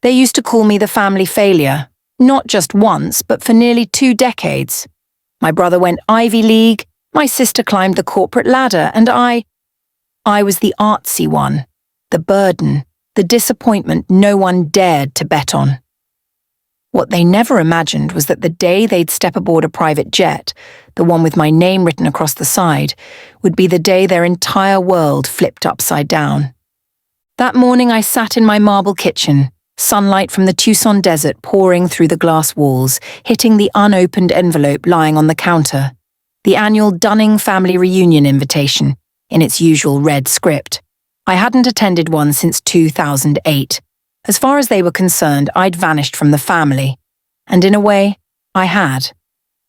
They used to call me the family failure, not just once, but for nearly 2 decades. My brother went Ivy League, my sister climbed the corporate ladder, and I was the artsy one, the burden, the disappointment no one dared to bet on. What they never imagined was that the day they'd step aboard a private jet, the one with my name written across the side, would be the day their entire world flipped upside down. That morning I sat in my marble kitchen, sunlight from the Tucson desert pouring through the glass walls, hitting the unopened envelope lying on the counter, the annual Dunning family reunion invitation, in its usual red script. I hadn't attended one since 2008. As far as they were concerned, I'd vanished from the family. And in a way, I had.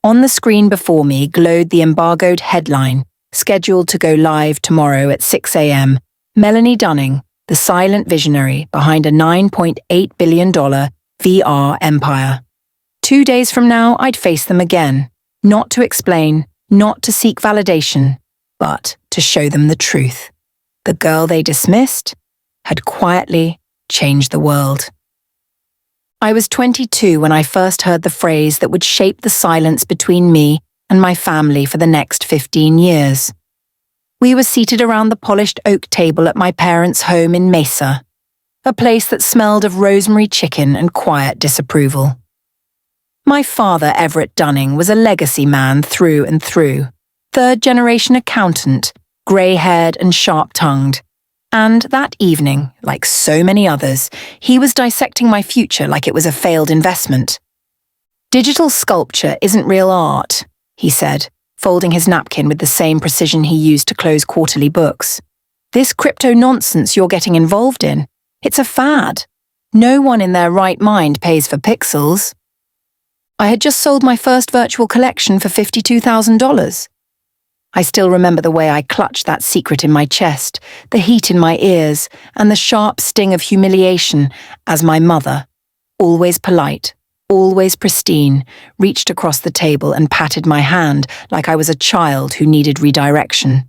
On the screen before me glowed the embargoed headline, scheduled to go live tomorrow at 6 a.m. Melanie Dunning, the silent visionary behind a $9.8 billion VR empire. 2 days from now, I'd face them again, not to explain, not to seek validation, but to show them the truth. The girl they dismissed had quietly changed the world. I was 22 when I first heard the phrase that would shape the silence between me and my family for the next 15 years. We were seated around the polished oak table at my parents' home in Mesa, a place that smelled of rosemary chicken and quiet disapproval. My father, Everett Dunning, was a legacy man through and through, third-generation accountant, grey-haired and sharp-tongued. And that evening, like so many others, he was dissecting my future like it was a failed investment. "Digital sculpture isn't real art," he said, folding his napkin with the same precision he used to close quarterly books. "This crypto nonsense you're getting involved in, it's a fad. No one in their right mind pays for pixels." I had just sold my first virtual collection for $52,000. I still remember the way I clutched that secret in my chest, the heat in my ears, and the sharp sting of humiliation as my mother, always polite, always pristine, reached across the table and patted my hand like I was a child who needed redirection.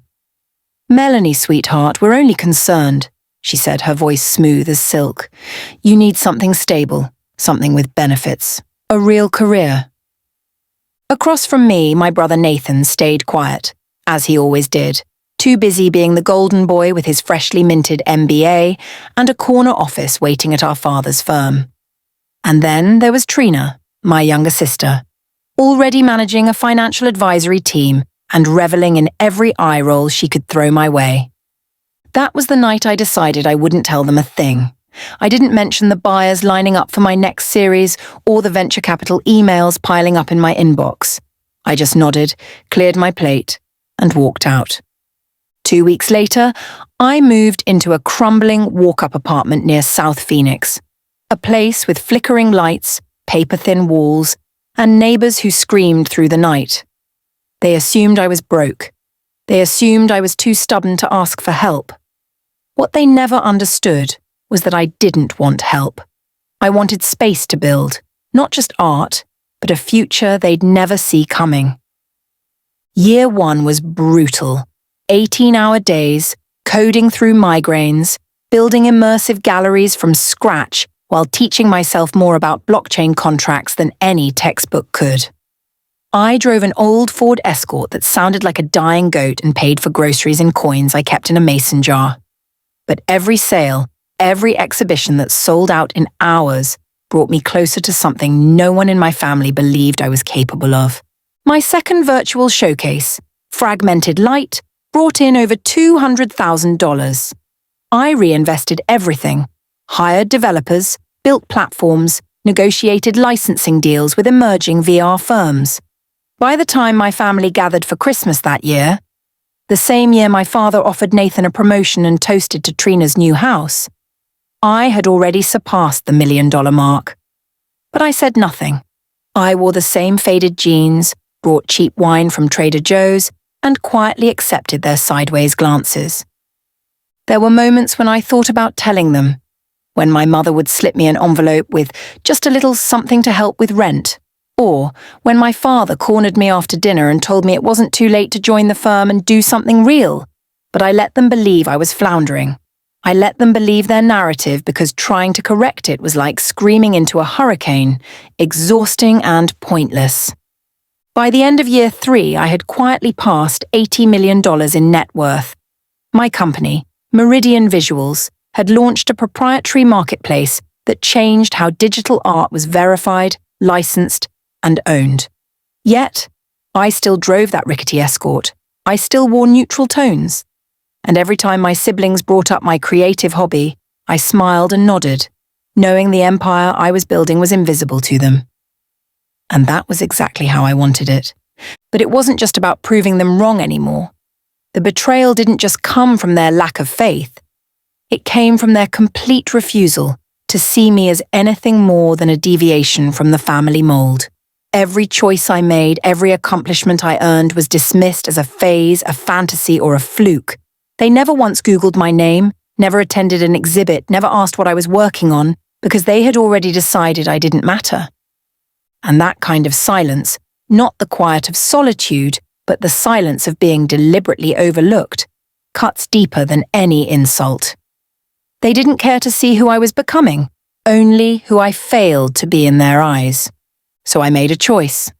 "Melanie, sweetheart, we're only concerned," she said, her voice smooth as silk. "You need something stable, something with benefits, a real career." Across from me, my brother Nathan stayed quiet, as he always did, too busy being the golden boy with his freshly minted MBA and a corner office waiting at our father's firm. And then there was Trina, my younger sister, already managing a financial advisory team and reveling in every eye roll she could throw my way. That was the night I decided I wouldn't tell them a thing. I didn't mention the buyers lining up for my next series or the venture capital emails piling up in my inbox. I just nodded, cleared my plate, and walked out. 2 weeks later, I moved into a crumbling walk-up apartment near South Phoenix, a place with flickering lights, paper-thin walls, and neighbors who screamed through the night. They assumed I was broke. They assumed I was too stubborn to ask for help. What they never understood was that I didn't want help. I wanted space to build, not just art, but a future they'd never see coming. Year 1 was brutal. 18-hour days, coding through migraines, building immersive galleries from scratch while teaching myself more about blockchain contracts than any textbook could. I drove an old Ford Escort that sounded like a dying goat and paid for groceries in coins I kept in a mason jar. But every sale, every exhibition that sold out in hours brought me closer to something no one in my family believed I was capable of. My second virtual showcase, Fragmented Light, brought in over $200,000. I reinvested everything, hired developers, built platforms, negotiated licensing deals with emerging VR firms. By the time my family gathered for Christmas that year, the same year my father offered Nathan a promotion and toasted to Trina's new house, I had already surpassed the $1 million mark. But I said nothing. I wore the same faded jeans, brought cheap wine from Trader Joe's, and quietly accepted their sideways glances. There were moments when I thought about telling them, when my mother would slip me an envelope with just a little something to help with rent, or when my father cornered me after dinner and told me it wasn't too late to join the firm and do something real, but I let them believe I was floundering. I let them believe their narrative because trying to correct it was like screaming into a hurricane, exhausting and pointless. By the end of year 3, I had quietly passed $80 million in net worth. My company, Meridian Visuals, had launched a proprietary marketplace that changed how digital art was verified, licensed, and owned. Yet, I still drove that rickety Escort. I still wore neutral tones. And every time my siblings brought up my creative hobby, I smiled and nodded, knowing the empire I was building was invisible to them. And that was exactly how I wanted it. But it wasn't just about proving them wrong anymore. The betrayal didn't just come from their lack of faith. It came from their complete refusal to see me as anything more than a deviation from the family mold. Every choice I made, every accomplishment I earned was dismissed as a phase, a fantasy, or a fluke. They never once Googled my name, never attended an exhibit, never asked what I was working on, because they had already decided I didn't matter. And that kind of silence, not the quiet of solitude, but the silence of being deliberately overlooked, cuts deeper than any insult. They didn't care to see who I was becoming, only who I failed to be in their eyes. So I made a choice.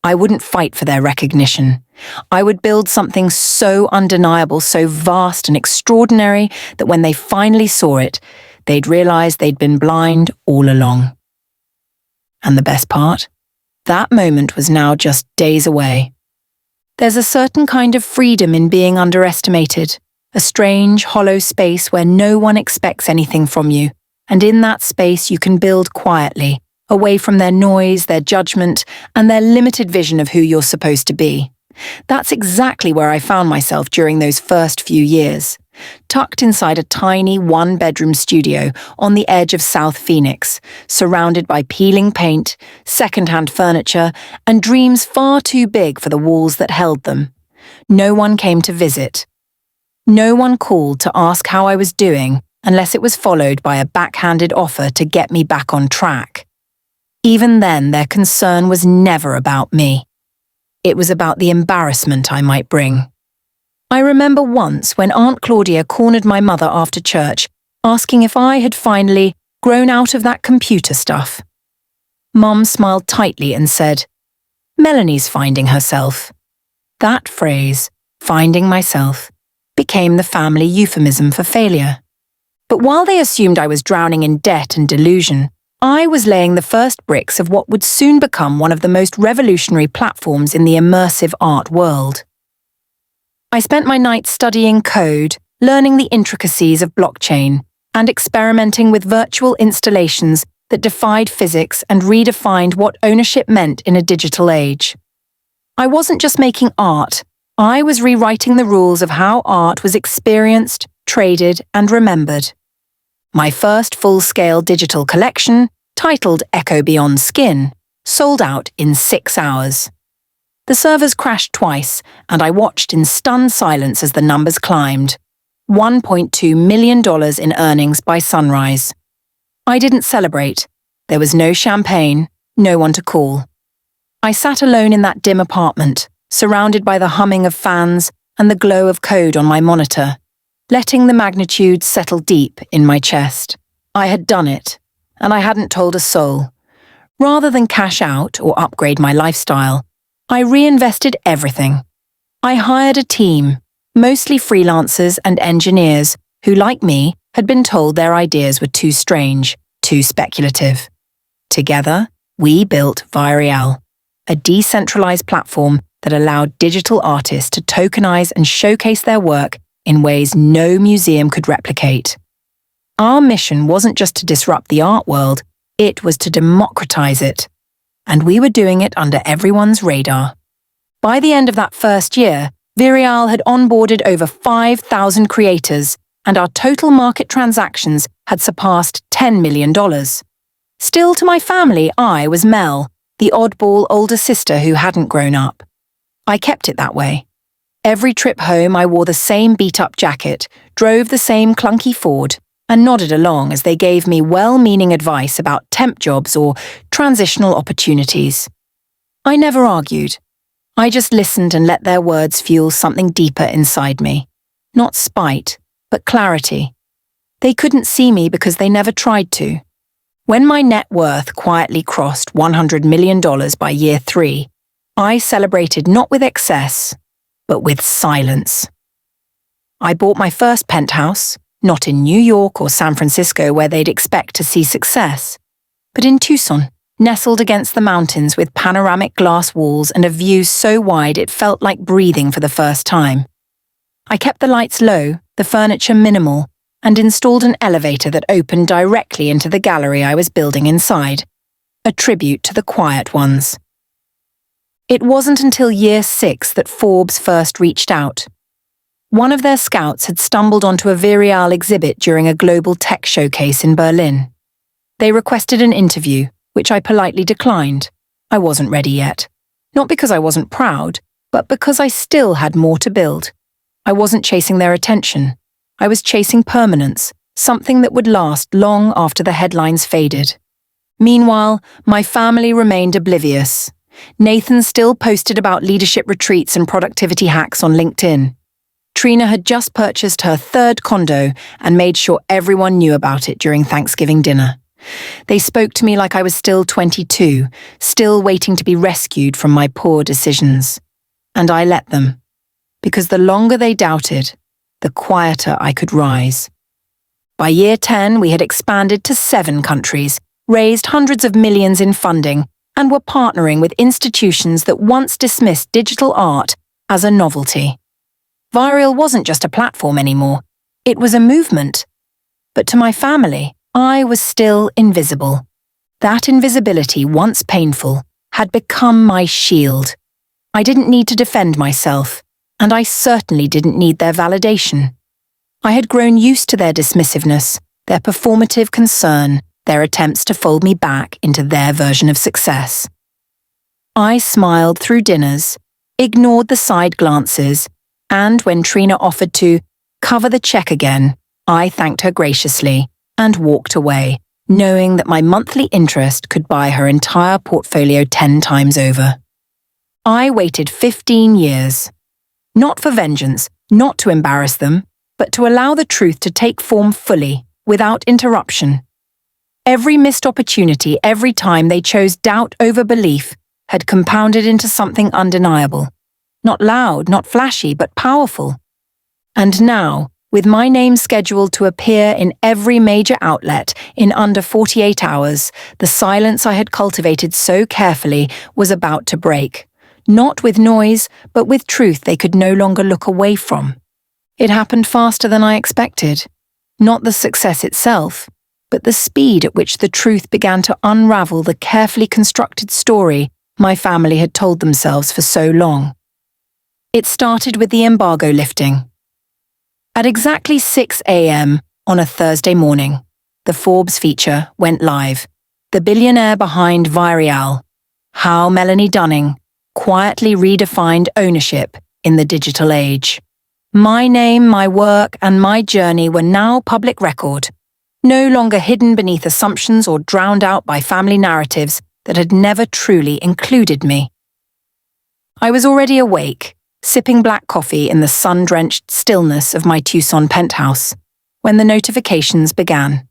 I wouldn't fight for their recognition. I would build something so undeniable, so vast and extraordinary that when they finally saw it, they'd realize they'd been blind all along. And the best part? That moment was now just days away. There's a certain kind of freedom in being underestimated, a strange, hollow space where no one expects anything from you, and in that space you can build quietly, away from their noise, their judgment, and their limited vision of who you're supposed to be. That's exactly where I found myself during those first few years, tucked inside a tiny one-bedroom studio on the edge of South Phoenix, surrounded by peeling paint, second-hand furniture, and dreams far too big for the walls that held them. No one came to visit. No one called to ask how I was doing unless it was followed by a backhanded offer to get me back on track. Even then, their concern was never about me. It was about the embarrassment I might bring. I remember once when Aunt Claudia cornered my mother after church, asking if I had finally grown out of that computer stuff. Mum smiled tightly and said, "Melanie's finding herself." That phrase, finding myself, became the family euphemism for failure. But while they assumed I was drowning in debt and delusion, I was laying the first bricks of what would soon become one of the most revolutionary platforms in the immersive art world. I spent my nights studying code, learning the intricacies of blockchain, and experimenting with virtual installations that defied physics and redefined what ownership meant in a digital age. I wasn't just making art, I was rewriting the rules of how art was experienced, traded, and remembered. My first full-scale digital collection, titled Echo Beyond Skin, sold out in 6 hours. The servers crashed twice, and I watched in stunned silence as the numbers climbed. $1.2 million in earnings by sunrise. I didn't celebrate. There was no champagne, no one to call. I sat alone in that dim apartment, surrounded by the humming of fans and the glow of code on my monitor, letting the magnitude settle deep in my chest. I had done it, and I hadn't told a soul. Rather than cash out or upgrade my lifestyle, I reinvested everything. I hired a team, mostly freelancers and engineers who, like me, had been told their ideas were too strange, too speculative. Together, we built Vireal, a decentralized platform that allowed digital artists to tokenize and showcase their work in ways no museum could replicate. Our mission wasn't just to disrupt the art world, it was to democratize it. And we were doing it under everyone's radar. By the end of that first year, Vireal had onboarded over 5,000 creators, and our total market transactions had surpassed $10 million. Still to my family, I was Mel, the oddball older sister who hadn't grown up. I kept it that way. Every trip home I wore the same beat-up jacket, drove the same clunky Ford, and nodded along as they gave me well-meaning advice about temp jobs or transitional opportunities. I never argued. I just listened and let their words fuel something deeper inside me. Not spite, but clarity. They couldn't see me because they never tried to. When my net worth quietly crossed $100 million by year 3, I celebrated not with excess, but with silence. I bought my first penthouse, not in New York or San Francisco where they'd expect to see success, but in Tucson, nestled against the mountains with panoramic glass walls and a view so wide it felt like breathing for the first time. I kept the lights low, the furniture minimal, and installed an elevator that opened directly into the gallery I was building inside, a tribute to the quiet ones. It wasn't until year 6 that Forbes first reached out. One of their scouts had stumbled onto a Vireal exhibit during a global tech showcase in Berlin. They requested an interview, which I politely declined. I wasn't ready yet. Not because I wasn't proud, but because I still had more to build. I wasn't chasing their attention. I was chasing permanence, something that would last long after the headlines faded. Meanwhile, my family remained oblivious. Nathan still posted about leadership retreats and productivity hacks on LinkedIn. Trina had just purchased her 3rd condo and made sure everyone knew about it during Thanksgiving dinner. They spoke to me like I was still 22, still waiting to be rescued from my poor decisions. And I let them. Because the longer they doubted, the quieter I could rise. By year 10, we had expanded to 7 countries, raised hundreds of millions in funding, and were partnering with institutions that once dismissed digital art as a novelty. Viral wasn't just a platform anymore. It was a movement. But to my family, I was still invisible. That invisibility, once painful, had become my shield. I didn't need to defend myself, and I certainly didn't need their validation. I had grown used to their dismissiveness, their performative concern, their attempts to fold me back into their version of success. I smiled through dinners, ignored the side glances, and when Trina offered to cover the check again, I thanked her graciously and walked away, knowing that my monthly interest could buy her entire portfolio 10 times over. I waited 15 years. Not for vengeance, not to embarrass them, but to allow the truth to take form fully, without interruption. Every missed opportunity, every time they chose doubt over belief, had compounded into something undeniable. Not loud, not flashy, but powerful. And now, with my name scheduled to appear in every major outlet in under 48 hours, the silence I had cultivated so carefully was about to break. Not with noise, but with truth they could no longer look away from. It happened faster than I expected. Not the success itself, but the speed at which the truth began to unravel the carefully constructed story my family had told themselves for so long. It started with the embargo lifting. At exactly 6 a.m. on a Thursday morning, the Forbes feature went live. The billionaire behind Vireal, how Melanie Dunning quietly redefined ownership in the digital age. My name, my work, and my journey were now public record, no longer hidden beneath assumptions or drowned out by family narratives that had never truly included me. I was already awake, sipping black coffee in the sun-drenched stillness of my Tucson penthouse, when the notifications began.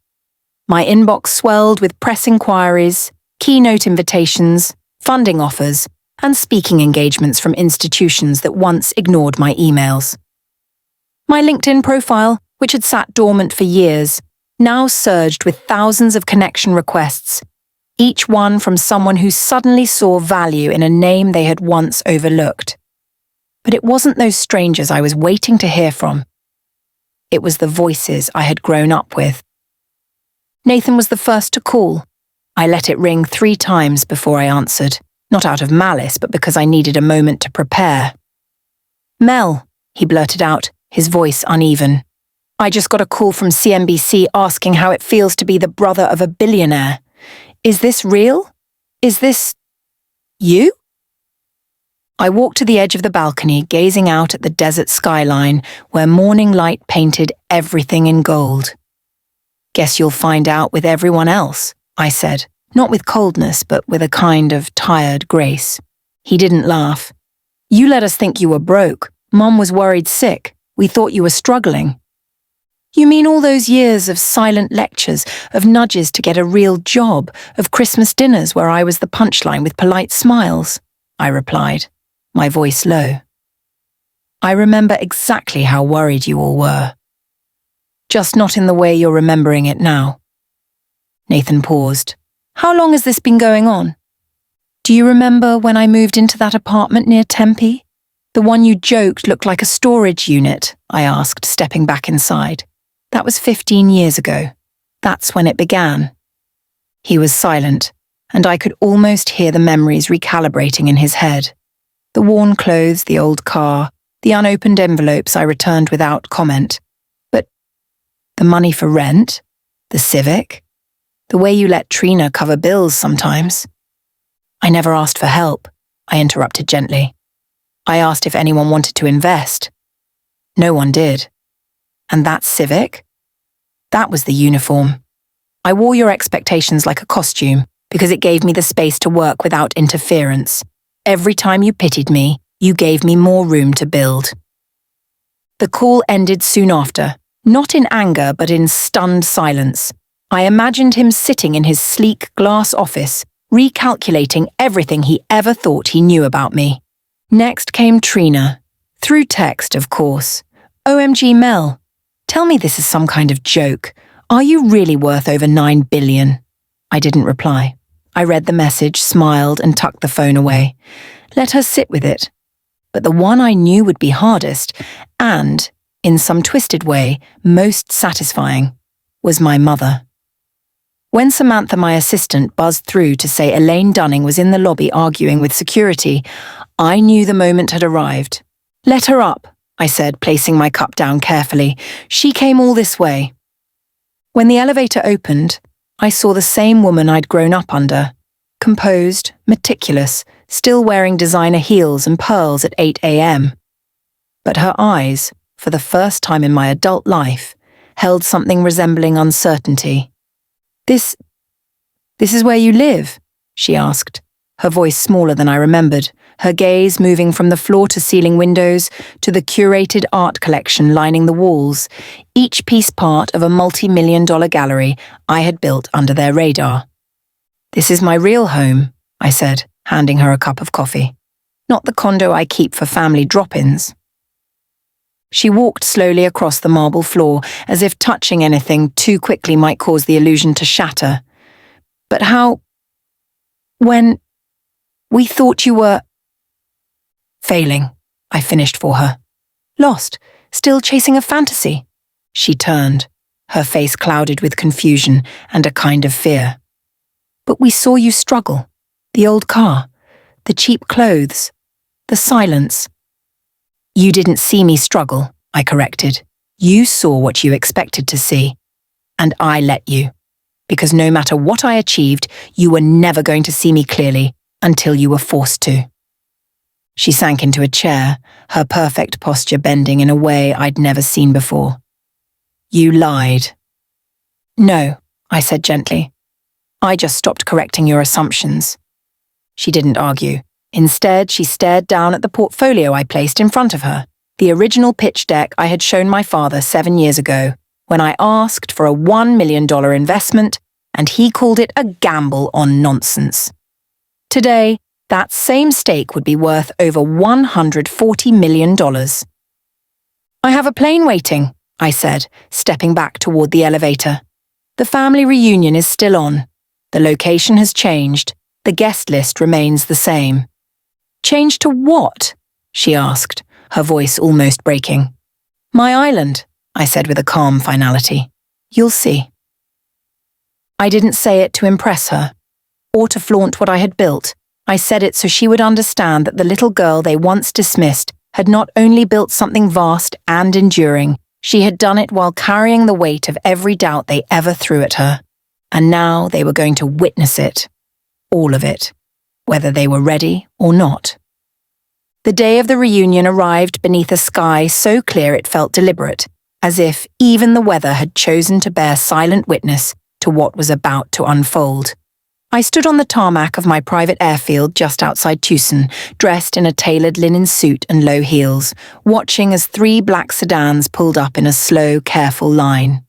My inbox swelled with press inquiries, keynote invitations, funding offers, and speaking engagements from institutions that once ignored my emails. My LinkedIn profile, which had sat dormant for years, now surged with thousands of connection requests, each one from someone who suddenly saw value in a name they had once overlooked. But it wasn't those strangers I was waiting to hear from. It was the voices I had grown up with. Nathan was the first to call. I let it ring 3 times before I answered, not out of malice, but because I needed a moment to prepare. "Mel," he blurted out, his voice uneven. "I just got a call from CNBC asking how it feels to be the brother of a billionaire. Is this real? Is this you?" I walked to the edge of the balcony, gazing out at the desert skyline where morning light painted everything in gold. "Guess you'll find out with everyone else," I said, not with coldness, but with a kind of tired grace. He didn't laugh. "You let us think you were broke. Mom was worried sick. We thought you were struggling." You mean all those years of silent lectures, of nudges to get a real job, of Christmas dinners where I was the punchline with polite smiles? I replied, my voice low. I remember exactly how worried you all were. Just not in the way you're remembering it now. Nathan paused. How long has this been going on? Do you remember when I moved into that apartment near Tempe? The one you joked looked like a storage unit, I asked, stepping back inside. That was 15 years ago. That's when it began. He was silent, and I could almost hear the memories recalibrating in his head. The worn clothes, the old car, the unopened envelopes I returned without comment. But the money for rent, the Civic, the way you let Trina cover bills sometimes. I never asked for help, I interrupted gently. I asked if anyone wanted to invest. No one did. And that Civic? That was the uniform. I wore your expectations like a costume because it gave me the space to work without interference. Every time you pitied me, you gave me more room to build. The call ended soon after, not in anger but in stunned silence. I imagined him sitting in his sleek glass office, recalculating everything he ever thought he knew about me. Next came Trina. Through text, of course. OMG Mel. Tell me this is some kind of joke. Are you really worth over $9 billion? I didn't reply. I read the message, smiled, and tucked the phone away. Let her sit with it. But the one I knew would be hardest, and, in some twisted way, most satisfying, was my mother. When Samantha, my assistant, buzzed through to say Elaine Dunning was in the lobby arguing with security, I knew the moment had arrived. Let her up, I said, placing my cup down carefully. She came all this way. When the elevator opened, I saw the same woman I'd grown up under, composed, meticulous, still wearing designer heels and pearls at 8 a.m. But her eyes, for the first time in my adult life, held something resembling uncertainty. This is where you live? She asked, her voice smaller than I remembered, her gaze moving from the floor-to-ceiling windows to the curated art collection lining the walls, each piece part of a multi-million-dollar gallery I had built under their radar. This is my real home, I said, handing her a cup of coffee. Not the condo I keep for family drop-ins. She walked slowly across the marble floor, as if touching anything too quickly might cause the illusion to shatter. But how... When... We thought you were... Failing, I finished for her. Lost, still chasing a fantasy. She turned, her face clouded with confusion and a kind of fear. But we saw you struggle. The old car, the cheap clothes, the silence. You didn't see me struggle, I corrected. You saw what you expected to see. And I let you. Because no matter what I achieved, you were never going to see me clearly until you were forced to. She sank into a chair, her perfect posture bending in a way I'd never seen before. You lied. No, I said gently. I just stopped correcting your assumptions. She didn't argue. Instead, she stared down at the portfolio I placed in front of her, the original pitch deck I had shown my father 7 years ago, when I asked for a $1 million investment, and he called it a gamble on nonsense. Today, that same stake would be worth over $140 million. I have a plane waiting, I said, stepping back toward the elevator. The family reunion is still on. The location has changed. The guest list remains the same. Changed to what? She asked, her voice almost breaking. My island, I said with a calm finality. You'll see. I didn't say it to impress her, or to flaunt what I had built. I said it so she would understand that the little girl they once dismissed had not only built something vast and enduring, she had done it while carrying the weight of every doubt they ever threw at her. And now they were going to witness it. All of it. Whether they were ready or not. The day of the reunion arrived beneath a sky so clear it felt deliberate, as if even the weather had chosen to bear silent witness to what was about to unfold. I stood on the tarmac of my private airfield just outside Tucson, dressed in a tailored linen suit and low heels, watching as 3 black sedans pulled up in a slow, careful line.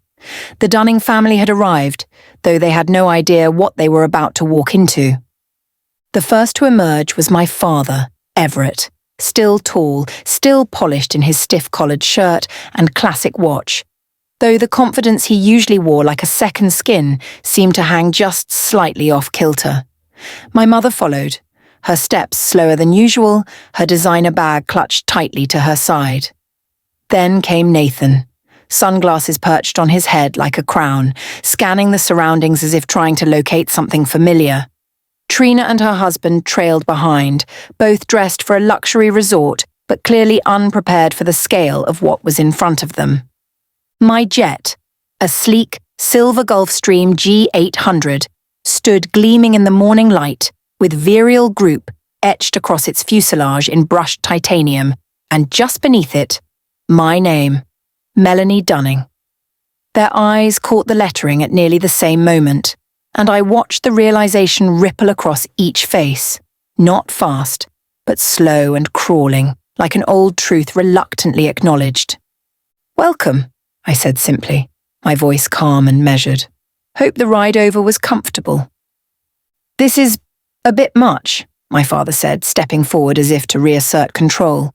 The Dunning family had arrived, though they had no idea what they were about to walk into. The first to emerge was my father, Everett, still tall, still polished in his stiff-collared shirt and classic watch, though the confidence he usually wore like a second skin seemed to hang just slightly off-kilter. My mother followed, her steps slower than usual, her designer bag clutched tightly to her side. Then came Nathan, sunglasses perched on his head like a crown, scanning the surroundings as if trying to locate something familiar. Trina and her husband trailed behind, both dressed for a luxury resort, but clearly unprepared for the scale of what was in front of them. My jet, a sleek, silver Gulfstream G800, stood gleaming in the morning light, with Virile Group etched across its fuselage in brushed titanium, and just beneath it, my name, Melanie Dunning. Their eyes caught the lettering at nearly the same moment, and I watched the realization ripple across each face, not fast, but slow and crawling, like an old truth reluctantly acknowledged. "Welcome," I said simply, my voice calm and measured. "Hope the ride over was comfortable." "This is a bit much," my father said, stepping forward as if to reassert control.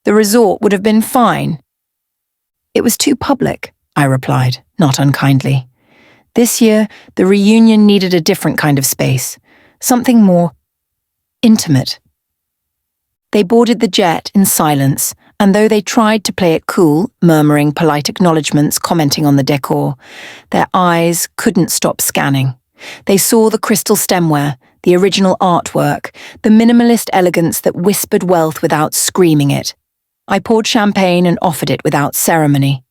"The resort would have been fine." "It was too public," I replied, not unkindly. "This year, the reunion needed a different kind of space, something more intimate." They boarded the jet in silence, and though they tried to play it cool, murmuring polite acknowledgements, commenting on the decor, their eyes couldn't stop scanning. They saw the crystal stemware, the original artwork, the minimalist elegance that whispered wealth without screaming it. I poured champagne and offered it without ceremony.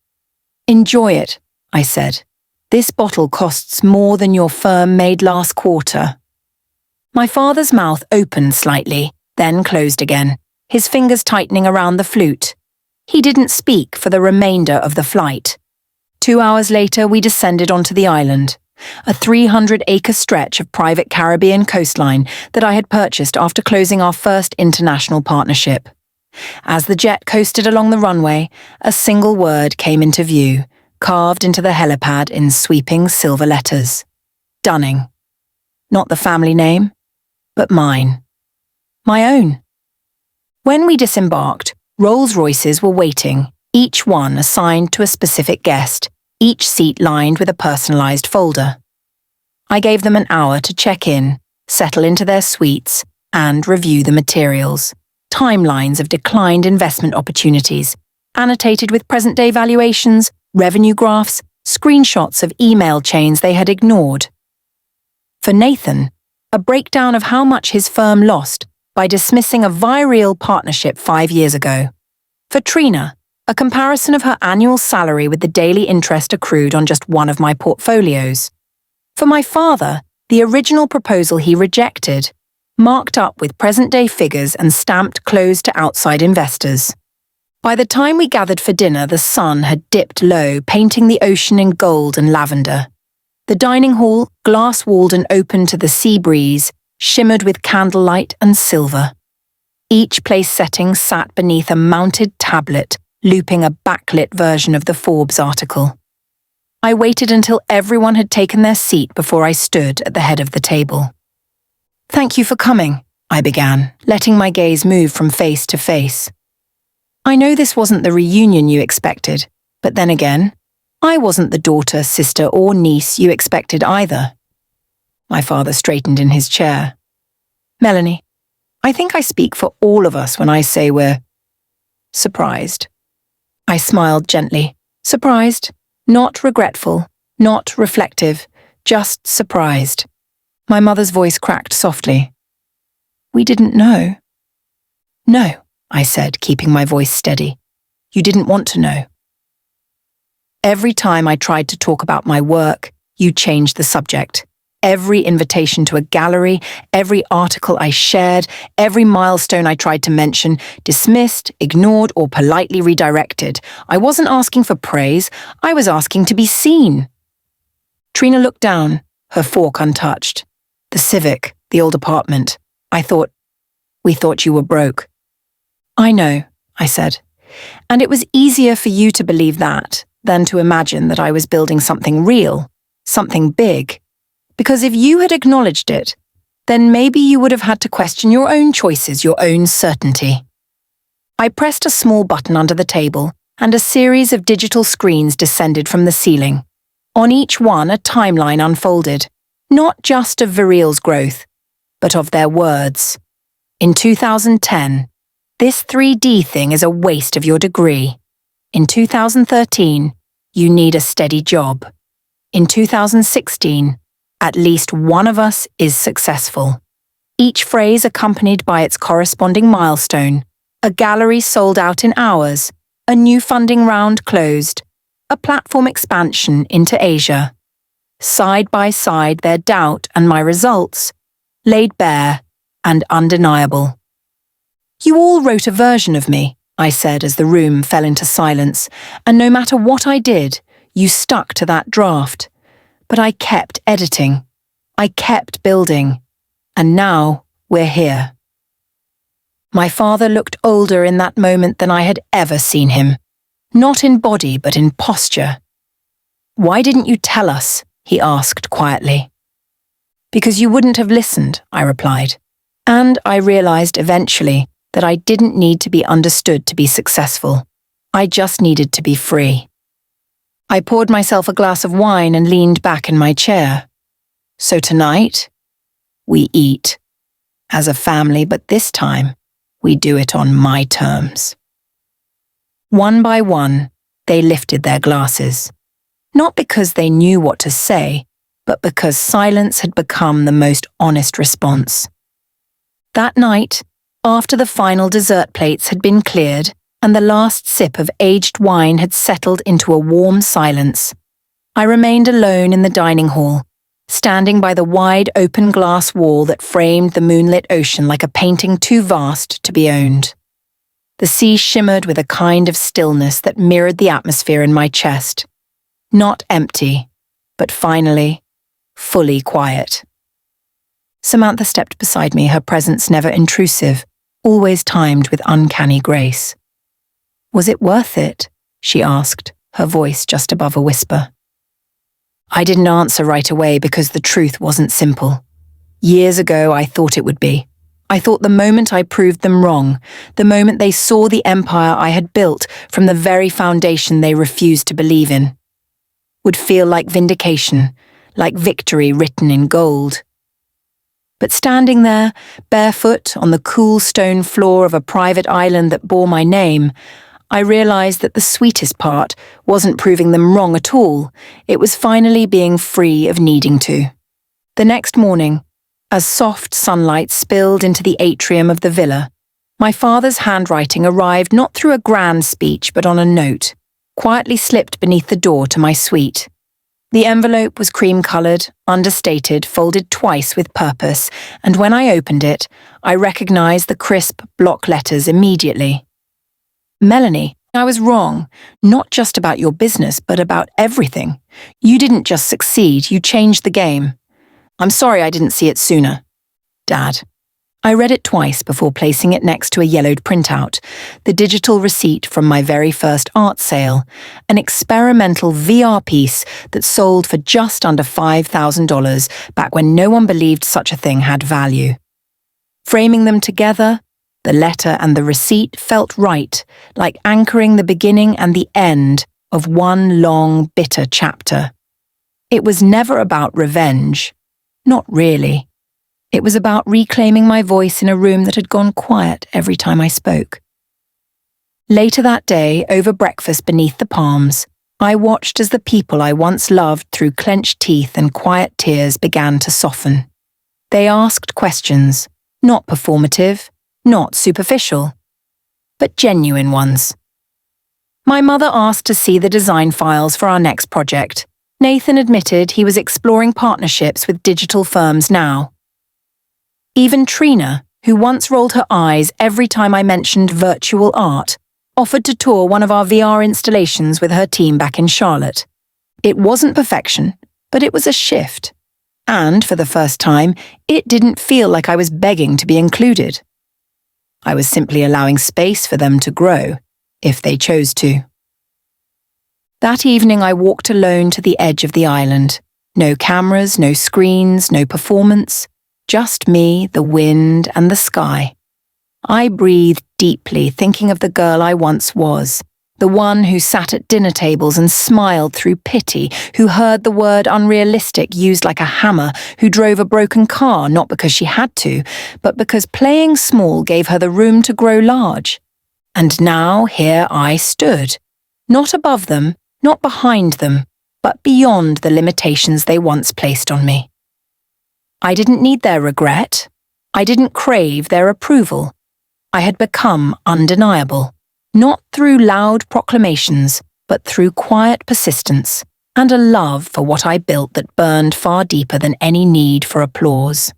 "Enjoy it," I said. "This bottle costs more than your firm made last quarter." My father's mouth opened slightly, then closed again, his fingers tightening around the flute. He didn't speak for the remainder of the flight. 2 hours later, we descended onto the island, a 300-acre stretch of private Caribbean coastline that I had purchased after closing our first international partnership. As the jet coasted along the runway, a single word came into view, carved into the helipad in sweeping silver letters. Dunning. Not the family name, but mine. My own. When we disembarked, Rolls-Royces were waiting, each one assigned to a specific guest, each seat lined with a personalized folder. I gave them an hour to check in, settle into their suites, and review the materials. Timelines of declined investment opportunities, annotated with present-day valuations, revenue graphs, screenshots of email chains they had ignored. For Nathan, a breakdown of how much his firm lost by dismissing a Virile partnership 5 years ago. For Trina, a comparison of her annual salary with the daily interest accrued on just one of my portfolios. For my father, the original proposal he rejected, marked up with present-day figures and stamped closed to outside investors. By the time we gathered for dinner, the sun had dipped low, painting the ocean in gold and lavender. The dining hall, glass-walled and open to the sea breeze, shimmered with candlelight and silver. Each place setting sat beneath a mounted tablet, looping a backlit version of the Forbes article. I waited until everyone had taken their seat before I stood at the head of the table. "Thank you for coming," I began, letting my gaze move from face to face. "I know this wasn't the reunion you expected, but then again, I wasn't the daughter, sister, or niece you expected either." My father straightened in his chair. "Melanie, I think I speak for all of us when I say we're surprised." I smiled gently. Surprised, not regretful, not reflective, just surprised. My mother's voice cracked softly. "We didn't know." "No," I said, keeping my voice steady. "You didn't want to know." Every time I tried to talk about my work, you changed the subject. Every invitation to a gallery, every article I shared, every milestone I tried to mention, dismissed, ignored, or politely redirected. I wasn't asking for praise, I was asking to be seen. Trina looked down, her fork untouched. The Civic, the old apartment. We thought you were broke. I know, I said. And it was easier for you to believe that than to imagine that I was building something real, something big. Because if you had acknowledged it, then maybe you would have had to question your own choices, your own certainty. I pressed a small button under the table, and a series of digital screens descended from the ceiling. On each one, a timeline unfolded, not just of Vireel's growth, but of their words. In 2010, this 3D thing is a waste of your degree. In 2013, you need a steady job. In 2016, at least one of us is successful. Each phrase accompanied by its corresponding milestone, a gallery sold out in hours, a new funding round closed, a platform expansion into Asia. Side by side, their doubt and my results, laid bare and undeniable. You all wrote a version of me, I said as the room fell into silence, and no matter what I did, you stuck to that draft. But I kept editing. I kept building. And now we're here. My father looked older in that moment than I had ever seen him. Not in body, but in posture. Why didn't you tell us? He asked quietly. Because you wouldn't have listened, I replied. And I realized eventually that I didn't need to be understood to be successful. I just needed to be free. I poured myself a glass of wine and leaned back in my chair. So tonight, we eat. As a family, but this time, we do it on my terms. One by one, they lifted their glasses. Not because they knew what to say, but because silence had become the most honest response. That night, after the final dessert plates had been cleared and the last sip of aged wine had settled into a warm silence, I remained alone in the dining hall, standing by the wide open glass wall that framed the moonlit ocean like a painting too vast to be owned. The sea shimmered with a kind of stillness that mirrored the atmosphere in my chest. Not empty, but finally, fully quiet. Samantha stepped beside me, her presence never intrusive, always timed with uncanny grace. Was it worth it? She asked, her voice just above a whisper. I didn't answer right away because the truth wasn't simple. Years ago, I thought it would be. I thought the moment I proved them wrong, the moment they saw the empire I had built from the very foundation they refused to believe in, would feel like vindication, like victory written in gold. But standing there, barefoot on the cool stone floor of a private island that bore my name, I realized that the sweetest part wasn't proving them wrong at all. It was finally being free of needing to. The next morning, as soft sunlight spilled into the atrium of the villa, my father's handwriting arrived not through a grand speech but on a note, quietly slipped beneath the door to my suite. The envelope was cream-coloured, understated, folded twice with purpose, and when I opened it, I recognized the crisp block letters immediately. Melanie, I was wrong, not just about your business, but about everything. You didn't just succeed, you changed the game. I'm sorry I didn't see it sooner. Dad. I read it twice before placing it next to a yellowed printout, the digital receipt from my very first art sale, an experimental VR piece that sold for just under $5,000 back when no one believed such a thing had value. Framing them together, the letter and the receipt felt right, like anchoring the beginning and the end of one long, bitter chapter. It was never about revenge. Not really. It was about reclaiming my voice in a room that had gone quiet every time I spoke. Later that day, over breakfast beneath the palms, I watched as the people I once loved through clenched teeth and quiet tears began to soften. They asked questions, not performative, not superficial, but genuine ones. My mother asked to see the design files for our next project. Nathan admitted he was exploring partnerships with digital firms now. Even Trina, who once rolled her eyes every time I mentioned virtual art, offered to tour one of our VR installations with her team back in Charlotte. It wasn't perfection, but it was a shift. And for the first time, it didn't feel like I was begging to be included. I was simply allowing space for them to grow, if they chose to. That evening I walked alone to the edge of the island. No cameras, no screens, no performance. Just me, the wind, and the sky. I breathed deeply, thinking of the girl I once was. The one who sat at dinner tables and smiled through pity, who heard the word unrealistic used like a hammer, who drove a broken car not because she had to, but because playing small gave her the room to grow large. And now here I stood, not above them, not behind them, but beyond the limitations they once placed on me. I didn't need their regret. I didn't crave their approval. I had become undeniable. Not through loud proclamations, but through quiet persistence and a love for what I built that burned far deeper than any need for applause.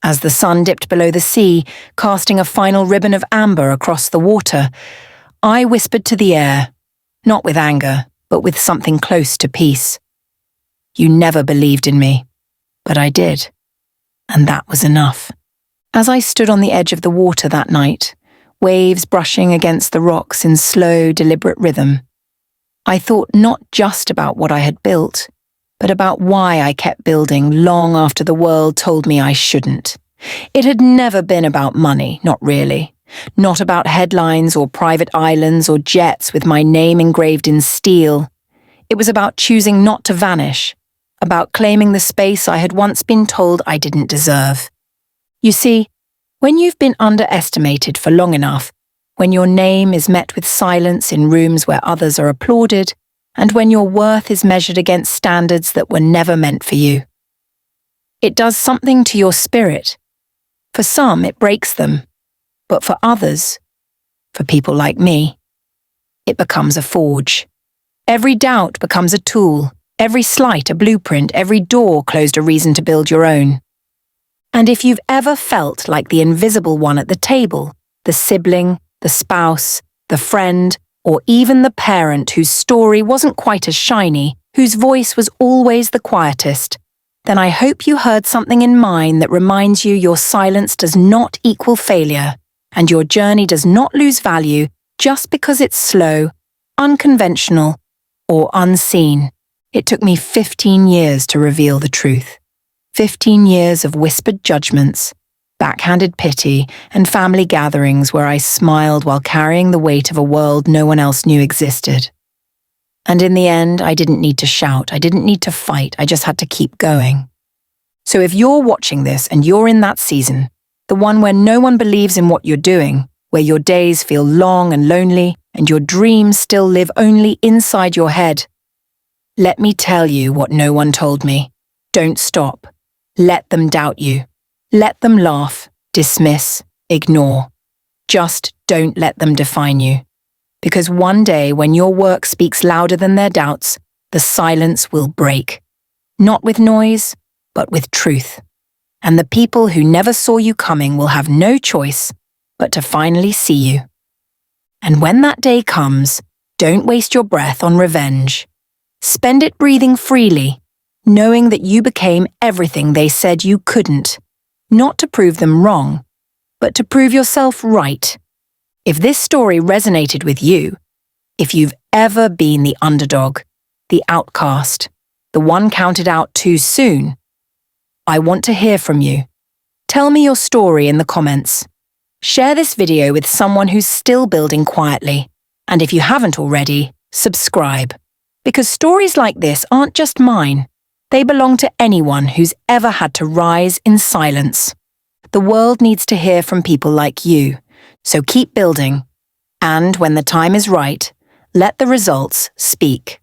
As the sun dipped below the sea, casting a final ribbon of amber across the water, I whispered to the air, not with anger, but with something close to peace. You never believed in me, but I did, and that was enough. As I stood on the edge of the water that night, waves brushing against the rocks in slow, deliberate rhythm, I thought not just about what I had built, but about why I kept building long after the world told me I shouldn't. It had never been about money, not really. Not about headlines or private islands or jets with my name engraved in steel. It was about choosing not to vanish, about claiming the space I had once been told I didn't deserve. You see, when you've been underestimated for long enough, when your name is met with silence in rooms where others are applauded, and when your worth is measured against standards that were never meant for you, it does something to your spirit. For some, it breaks them, but for others, for people like me, it becomes a forge. Every doubt becomes a tool, every slight a blueprint, every door closed a reason to build your own. And if you've ever felt like the invisible one at the table, the sibling, the spouse, the friend, or even the parent whose story wasn't quite as shiny, whose voice was always the quietest, then I hope you heard something in mine that reminds you your silence does not equal failure, and your journey does not lose value just because it's slow, unconventional, or unseen. It took me 15 years to reveal the truth. 15 years of whispered judgments, backhanded pity, and family gatherings where I smiled while carrying the weight of a world no one else knew existed. And in the end, I didn't need to shout, I didn't need to fight, I just had to keep going. So if you're watching this and you're in that season, the one where no one believes in what you're doing, where your days feel long and lonely, and your dreams still live only inside your head, let me tell you what no one told me. Don't stop. Let them doubt you. Let them laugh, dismiss, ignore. Just don't let them define you. Because one day when your work speaks louder than their doubts, the silence will break. Not with noise, but with truth. And the people who never saw you coming will have no choice but to finally see you. And when that day comes, don't waste your breath on revenge. Spend it breathing freely, knowing that you became everything they said you couldn't, not to prove them wrong, but to prove yourself right. If this story resonated with you, if you've ever been the underdog, the outcast, the one counted out too soon, I want to hear from you. Tell me your story in the comments. Share this video with someone who's still building quietly. And if you haven't already, subscribe. Because stories like this aren't just mine. They belong to anyone who's ever had to rise in silence. The world needs to hear from people like you. So keep building. And when the time is right, let the results speak.